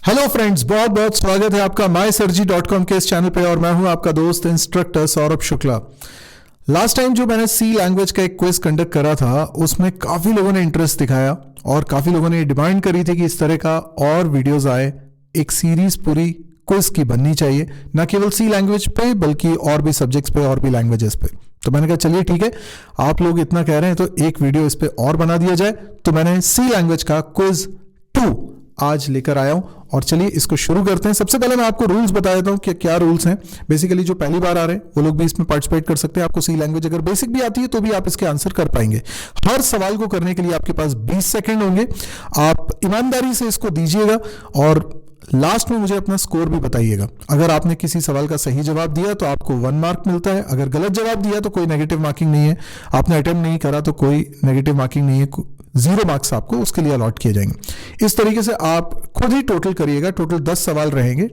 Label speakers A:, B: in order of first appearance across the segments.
A: Hello friends, बहुत बहुत स्वागत है आपका mysurgery.com के इस चैनल पे। और मैं हूं आपका दोस्त instructor Saurabh Shukla. Last time जो मैंने सी लैंग्वेज का एक क्विज कंडक्ट करा था, उसमें काफ़ी लोगों ने इंटरेस्ट दिखाया और काफ़ी लोगों ने डिमांड करी थी कि इस तरह का और वीडियोस आए। एक सीरीज पूरी क्विज की बननी चाहिए, ना केवल सी लैंग्वेज पे बल्कि और भी सब्जेक्ट्स पे और भी लैंग्वेजेस पे। तो मैंने कहा चलिए ठीक है, आप लोग इतना कह रहे हैं तो एक वीडियो इस पे और बना दिया जाए। तो मैंने सी लैंग्वेज का क्विज 2 आज लेकर आया हूं और चलिए इसको शुरू करते हैं। सबसे पहले मैं आपको रूल्स बता देता हूं कि क्या रूल्स हैं। बेसिकली जो पहली बार आ रहे हैं वो लोग भी इसमें पार्टिसिपेट कर सकते हैं। आपको सी लैंग्वेज अगर बेसिक भी आती है तो भी आप इसके आंसर कर पाएंगे। हर सवाल को करने के लिए आपके पास 20 सेकंड होंगे। आप ईमानदारी से इसको दीजिएगा और लास्ट में मुझे अपना स्कोर भी बताइएगा। अगर आपने किसी सवाल का सही जवाब दिया तो आपको 1 मार्क मिलता है। अगर गलत जवाब दिया तो कोई नेगेटिव मार्किंग नहीं है। आपने अटेम्प्ट नहीं करा तो कोई नेगेटिव मार्किंग नहीं है। 0 मार्क्स आपको उसके लिए अलॉट किए जाएंगे। इस तरीके से आप खुद ही टोटल करिएगा। टोटल 10 सवाल रहेंगे।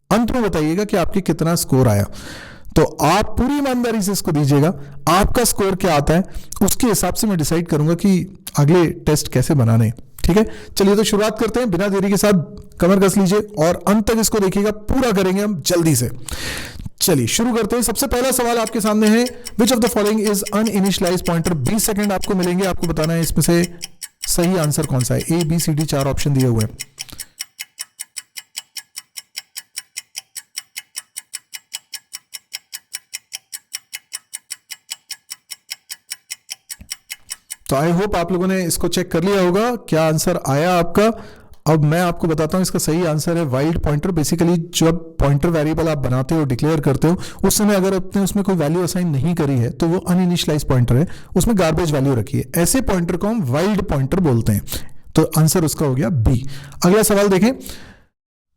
A: अंत में बताइएगा कि आपके कितना स्कोर आया। तो आप पूरी ईमानदारी से इसको दीजिएगा। आपका स्कोर क्या आता है उसके हिसाब से मैं डिसाइड करूंगा कि अगले टेस्ट कैसे बनाने। ठीक है, चलिए तो शुरुआत करते हैं। बिना देरी के साथ कमर कस लीजिए और अंत तक इसको देखिएगा। पूरा करेंगे हम जल्दी से। चलिए शुरू करते हैं। सबसे पहला सवाल आपके सामने है, which of the following is uninitialized pointer. 20 second आपको मिलेंगे। आपको बताना है इसमें से सही आंसर कौन सा है। A B C D 4 option दिए हुए हैं। तो आई होप आप लोगों ने इसको चेक कर लिया होगा क्या आंसर आया आपका। अब मैं आपको बताता हूं इसका सही आंसर है वाइल्ड पॉइंटर। बेसिकली जब पॉइंटर वेरिएबल आप बनाते हो, डिक्लेयर करते हो, उस समय अगर आपने उसमें कोई वैल्यू असाइन नहीं करी है तो वो अनइनिशियलाइज पॉइंटर है, उसमें गार्बेज वैल्यू रखी है। ऐसे पॉइंटर को हम वाइल्ड पॉइंटर बोलते हैं। तो आंसर उसका हो गया बी। अगला सवाल देखें,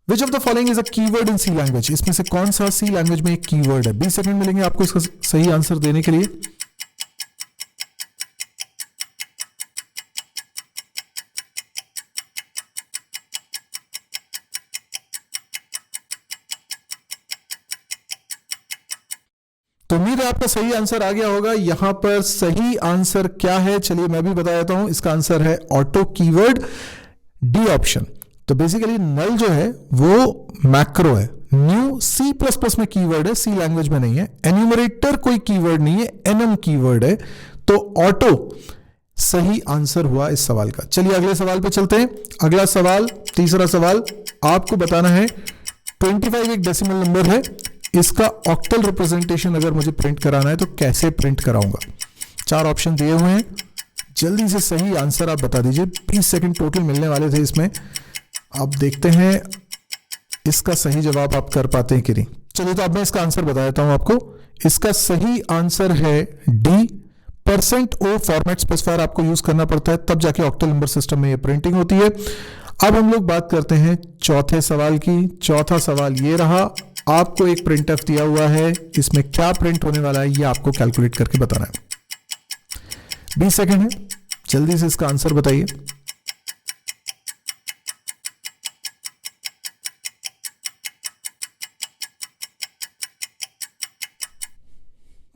A: which of the following is a keyword in C language. इसमें से कौन सा सी लैंग्वेज में एक कीवर्ड है। 20 सेकंड मिलेंगे आपको इसका सही आंसर देने के लिए। तो उम्मीद है आपका सही आंसर आ गया होगा। यहां पर सही आंसर क्या है चलिए मैं भी बता देता हूं। इसका आंसर है ऑटो कीवर्ड, डी ऑप्शन। तो बेसिकली नल जो है वो मैक्रो है। न्यू सी प्लस प्लस में कीवर्ड है, सी लैंग्वेज में नहीं है। एन्यूमरेटर कोई कीवर्ड नहीं है, एनएम कीवर्ड है। तो ऑटो सही आंसर हुआ इस सवाल का। चलिए अगले सवाल पे चलते हैं। अगला सवाल, तीसरा सवाल, आपको बताना है 25 एक डेसिमल नंबर है। इसका ऑक्टल रिप्रेजेंटेशन अगर मुझे प्रिंट कराना है तो कैसे प्रिंट कराऊंगा। 4 ऑप्शन दिए हुए हैं। जल्दी से सही आंसर आप बता दीजिए। 20 सेकंड टोटल मिलने वाले थे इसमें। आप देखते हैं इसका सही जवाब आप कर पाते हैं कि नहीं। चलिए तो अब मैं इसका आंसर बता देता हूं आपको। इसका सही आंसर है डी। %O फॉर्मेट स्पेसिफायर आपको यूज करना पड़ता है, तब जाके ऑक्टल नंबर सिस्टम में ये प्रिंटिंग होती है। अब हम लोग बात करते हैं चौथे सवाल की। चौथा सवाल ये रहा। आपको एक प्रिंट एफ दिया हुआ है, इसमें क्या प्रिंट होने वाला है ये आपको कैलकुलेट करके बताना है। 20 सेकंड है, जल्दी से इसका आंसर बताइए।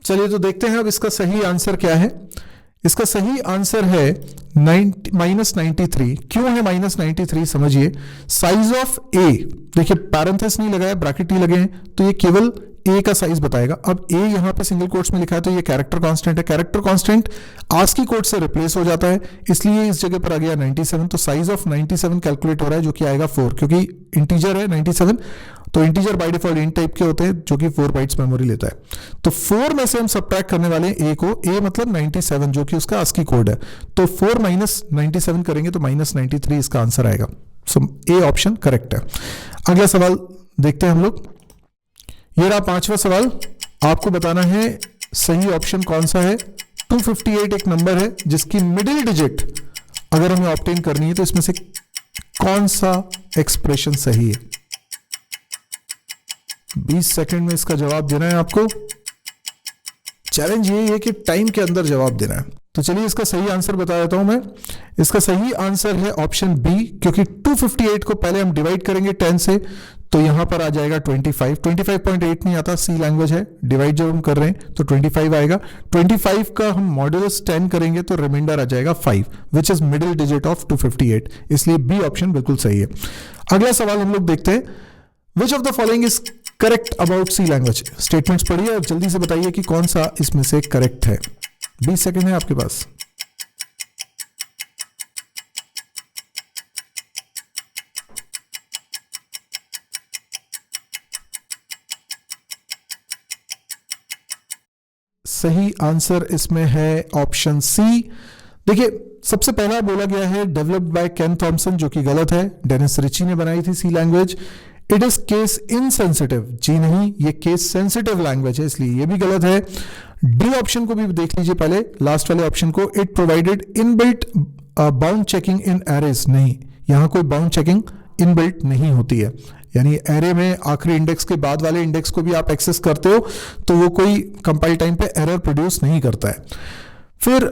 A: चलिए तो देखते हैं अब इसका सही आंसर क्या है। इसका सही आंसर है -93। क्यों है -93 समझिए। साइज ऑफ ए, देखिए पैरेंथेसिस नहीं लगाया, ब्रैकेट नहीं लगे हैं, तो ये केवल ए का साइज बताएगा। अब ए यहां पे सिंगल कोट्स में लिखा है तो ये कैरेक्टर कांस्टेंट है। कैरेक्टर कांस्टेंट आस्की कोड से रिप्लेस हो जाता है, इसलिए इस जगह पर आ गया 97। तो साइज ऑफ 97 कैलकुलेट हो रहा है, जो कि आएगा 4, क्योंकि इंटीजर है 97। तो integer by default in type के होते हैं जो कि 4 बाइट्स मेमोरी लेता है। तो 4 में से हम सबट्रैक्ट करने वाले हैं ए को। ए मतलब 97 जो कि उसका आस्की कोड है। तो 4 - 97 करेंगे तो -93 इसका आंसर आएगा। सो ए ऑप्शन करेक्ट है। अगला सवाल देखते हैं हम लोग। ये रहा 5वां सवाल। आपको बताना है सही ऑप्शन कौन सा है। 258 एक नंबर है जिसकी मिडिल डिजिट अगर हमें ऑब्टेन करनी है तो इसमें से कौन सा एक्सप्रेशन सही है। 20 सेकंड में इसका जवाब देना है आपको। चैलेंज ये है कि टाइम के अंदर जवाब देना है। तो चलिए इसका सही आंसर बता देता हूं मैं। इसका सही आंसर है ऑप्शन बी, क्योंकि 258 को पहले हम डिवाइड करेंगे 10 से तो यहां पर आ जाएगा 25, 25.8 नहीं आता, सी लैंग्वेज है, डिवाइड जब हम कर रहे हैं तो 25 आएगा। 25 का हम मॉड्यूलस 10 करेंगे तो रिमाइंडर आ जाएगा 5, which is middle digit of 258, इसलिए बी ऑप्शन बिल्कुल सही है। अगला सवाल हम लोग देखते हैं, which of the following is correct about C language. Statements पढ़िए और जल्दी से बताइए कि कौन सा इसमें से करेक्ट है। 20 सेकेंड है आपके पास। सही आंसर इसमें है ऑप्शन सी। देखिए, सबसे पहला बोला गया है डेवलप्ड बाय केन थॉमसन, जो कि गलत है। डेनिस रिची ने बनाई थी C language. It is case insensitive, जी नहीं, ये केस सेंसिटिव लैंग्वेज है, इसलिए ये भी गलत है। डी ऑप्शन को भी देख लीजिए पहले, लास्ट वाले ऑप्शन को, it provided inbuilt bound checking in arrays, नहीं, यहां कोई बाउंड चेकिंग इनबिल्ट नहीं होती है, यानी एरे में आखिरी इंडेक्स के बाद वाले इंडेक्स को भी आप एक्सेस करते हो तो वो कोई कंपाइल टाइम पे एरर प्रोड्यूस नहीं करता है। फिर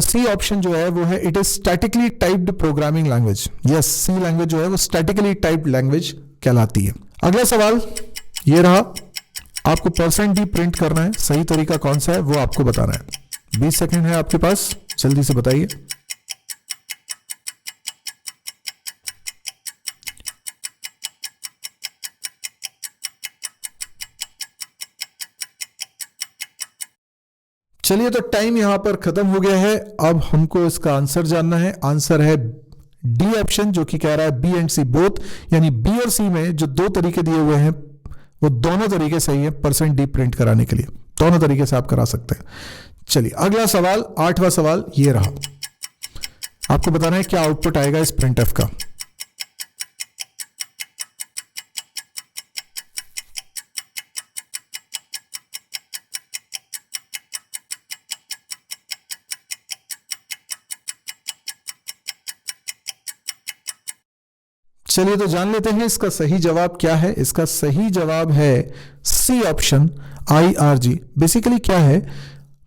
A: सी ऑप्शन जो है वो है it is statically typed programming language. Yes, C language जो है वो स्टैटिकली टाइप्ड लैंग्वेज कहलाती है। अगला सवाल ये रहा, आपको %d प्रिंट करना है, सही तरीका कौन सा है वो आपको बताना है। 20 सेकेंड है आपके पास, जल्दी से बताइए। चलिए, तो टाइम यहां पर खत्म हो गया है। अब हमको इसका आंसर जानना है। आंसर है डी ऑप्शन, जो कि कह रहा है बी एंड सी बोथ, यानी बी और सी में जो दो तरीके दिए हुए हैं वो दोनों तरीके सही है %d प्रिंट कराने के लिए, दोनों तरीके से आप करा सकते हैं। चलिए, अगला सवाल, 8वां सवाल ये रहा। आपको बताना है क्या आउटपुट आएगा इस printf का। चलिए, तो जान लेते हैं इसका सही जवाब क्या है। इसका सही जवाब है सी ऑप्शन, IRG। बेसिकली क्या है,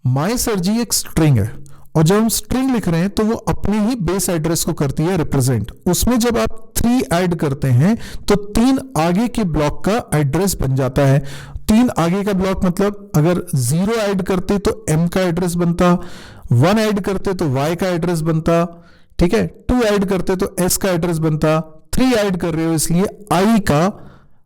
A: माई सरजी एक स्ट्रिंग है और जब हम स्ट्रिंग लिख रहे हैं तो वो अपने ही बेस एड्रेस को करती है रिप्रेजेंट। उसमें जब आप 3 ऐड करते हैं तो 3 आगे के ब्लॉक का एड्रेस बन जाता है। 3 आगे का ब्लॉक मतलब अगर 0 ऐड करते तो M का एड्रेस बनता, 1 ऐड करते तो Y का एड्रेस बनता, ठीक है, 2 ऐड करते तो S का एड्रेस बनता, 3 ऐड कर रहे हो इसलिए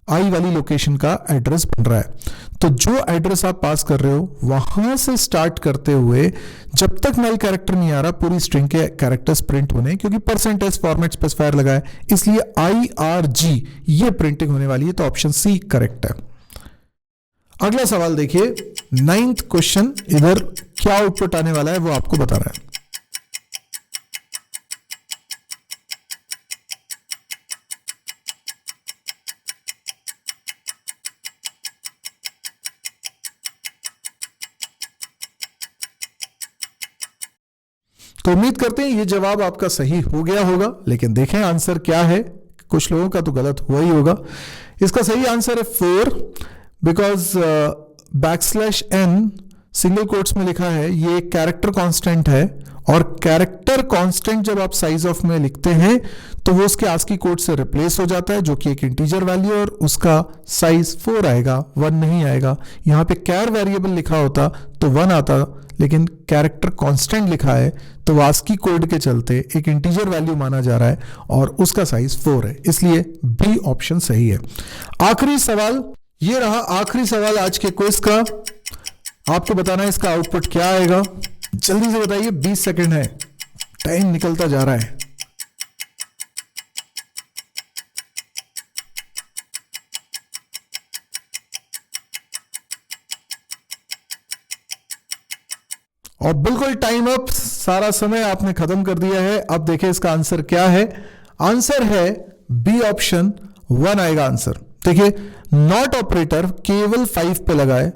A: आई वाली लोकेशन का एड्रेस बन रहा है। तो जो एड्रेस आप पास कर रहे हो वहां से स्टार्ट करते हुए जब तक नल कैरेक्टर नहीं आ रहा पूरी स्ट्रिंग के कैरेक्टर्स प्रिंट होने, क्योंकि % फॉर्मेट स्पेसिफायर लगा है इसलिए IRG ये प्रिंटिंग होने वाली है। तो ऑप्शन सी करेक्ट है। अगला सवाल देखिए, 9th क्वेश्चन, इधर क्या आउटपुट आने वाला है वो आपको बताना है। तो उम्मीद करते हैं ये जवाब आपका सही हो गया होगा, लेकिन देखें आंसर क्या है। कुछ लोगों का तो गलत हुआ ही होगा। इसका सही आंसर है 4, बिकॉज \n सिंगल कोट्स में लिखा है, ये कैरेक्टर कांस्टेंट है और कैरेक्टर कांस्टेंट जब आप साइज ऑफ में लिखते हैं तो वो उसके ASCII कोड से रिप्लेस हो जाता है, जो कि एक इंटीजर वैल्यू, और उसका साइज 4 आएगा, 1 नहीं आएगा। यहां पे कैर वेरिएबल लिखा होता तो 1 आता, लेकिन कैरेक्टर कांस्टेंट लिखा है तो ASCII कोड के चलते एक इंटीजर वैल्यू माना जा रहा है और उसका साइज 4 है, इसलिए बी ऑप्शन सही है। आखिरी सवाल ये रहा, आखिरी सवाल आज के क्विज का। आपको बताना है इसका आउटपुट क्या आएगा, जल्दी से बताइए। 20 सेकंड है, टाइम निकलता जा रहा है। और बिल्कुल टाइम अप, सारा समय आपने खत्म कर दिया है। अब देखिए इसका आंसर क्या है। आंसर है बी ऑप्शन, 1 आएगा आंसर। देखिए, नॉट ऑपरेटर केवल 5 पे लगाए,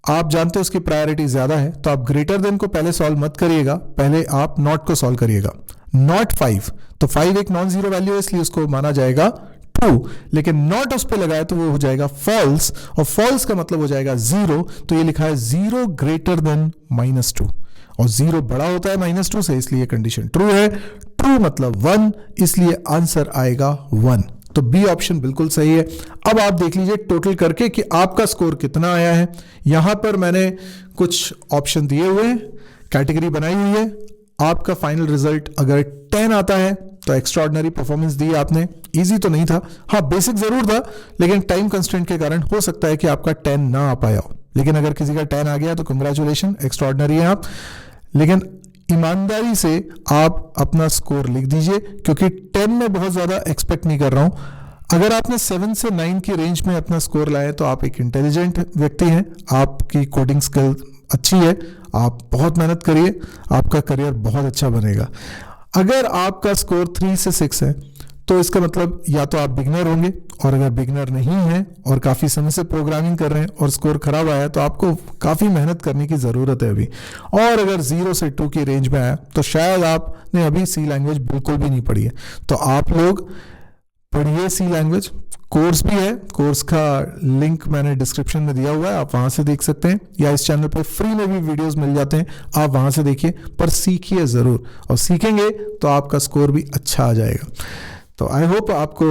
A: आप जानते हो उसकी प्रायोरिटी ज्यादा है, तो आप ग्रेटर देन को पहले सॉल्व मत करिएगा, पहले आप नॉट को सॉल्व करिएगा। नॉट 5, तो 5 एक नॉन जीरो वैल्यू है इसलिए उसको माना जाएगा ट्रू, लेकिन नॉट उस पर लगाए तो वो हो जाएगा फॉल्स, और फॉल्स का मतलब हो जाएगा 0। तो ये लिखा है 0 ग्रेटर देन -2, और 0 बड़ा होता है -2 से, इसलिए कंडीशन ट्रू है। ट्रू मतलब 1, इसलिए आंसर आएगा 1। तो बी ऑप्शन बिल्कुल सही है। अब आप देख लीजिए टोटल करके कि आपका स्कोर कितना आया है। यहां पर मैंने कुछ ऑप्शन दिए हुए हैं, कैटेगरी बनाई हुई है। आपका फाइनल रिजल्ट अगर 10 आता है तो एक्स्ट्राऑर्डिनरी परफॉर्मेंस दी आपने, इजी तो नहीं था, हाँ बेसिक जरूर था, लेकिन टाइम कंस्ट्रेंट के कारण हो सकता है कि आपका 10 ना आ पाया हो। लेकिन अगर किसी का 10 आ गया तो कंग्रेचुलेशन, एक्स्ट्राऑर्डिनरी है आप। लेकिन ईमानदारी से आप अपना स्कोर लिख दीजिए, क्योंकि 10 में बहुत ज़्यादा एक्सपेक्ट नहीं कर रहा हूं। अगर आपने 7 से 9 की रेंज में अपना स्कोर लाया तो आप एक इंटेलिजेंट व्यक्ति हैं, आपकी कोडिंग स्किल अच्छी है, आप बहुत मेहनत करिए, आपका करियर बहुत अच्छा बनेगा। अगर आपका स्कोर 3 से 6 है तो इसका मतलब या तो आप बिगनर होंगे, और अगर बिगनर नहीं है और काफ़ी समय से प्रोग्रामिंग कर रहे हैं और स्कोर खराब आया तो आपको काफ़ी मेहनत करने की ज़रूरत है अभी। और अगर 0 से 2 की रेंज में आया तो शायद आपने अभी सी लैंग्वेज बिल्कुल भी नहीं पढ़ी है। तो आप लोग पढ़िए सी लैंग्वेज, कोर्स भी है, कोर्स का लिंक मैंने डिस्क्रिप्शन में दिया हुआ है, आप वहां से देख सकते हैं, या इस चैनल पर फ्री में भी वीडियोस मिल जाते हैं, आप वहां से देखिए, पर सीखिए ज़रूर, और सीखेंगे तो आपका स्कोर भी अच्छा आ जाएगा। तो आई होप आपको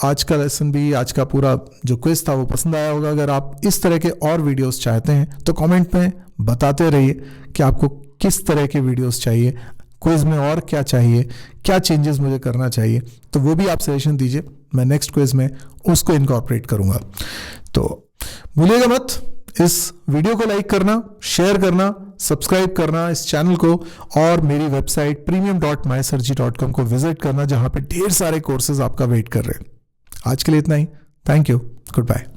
A: आज का लेसन भी, आज का पूरा जो क्विज था वो पसंद आया होगा। अगर आप इस तरह के और वीडियोस चाहते हैं तो कमेंट में बताते रहिए कि आपको किस तरह के वीडियोस चाहिए, क्विज में और क्या चाहिए, क्या चेंजेस मुझे करना चाहिए, तो वो भी आप सजेशन दीजिए, मैं नेक्स्ट क्विज में उसको इनकॉर्पोरेट करूँगा। तो भूलिएगा मत इस वीडियो को लाइक करना, शेयर करना, सब्सक्राइब करना इस चैनल को, और मेरी वेबसाइट premium.mysurgery.com को विजिट करना, जहां पे ढेर सारे कोर्सेज आपका वेट कर रहे हैं। आज के लिए इतना ही, थैंक यू, गुड बाय।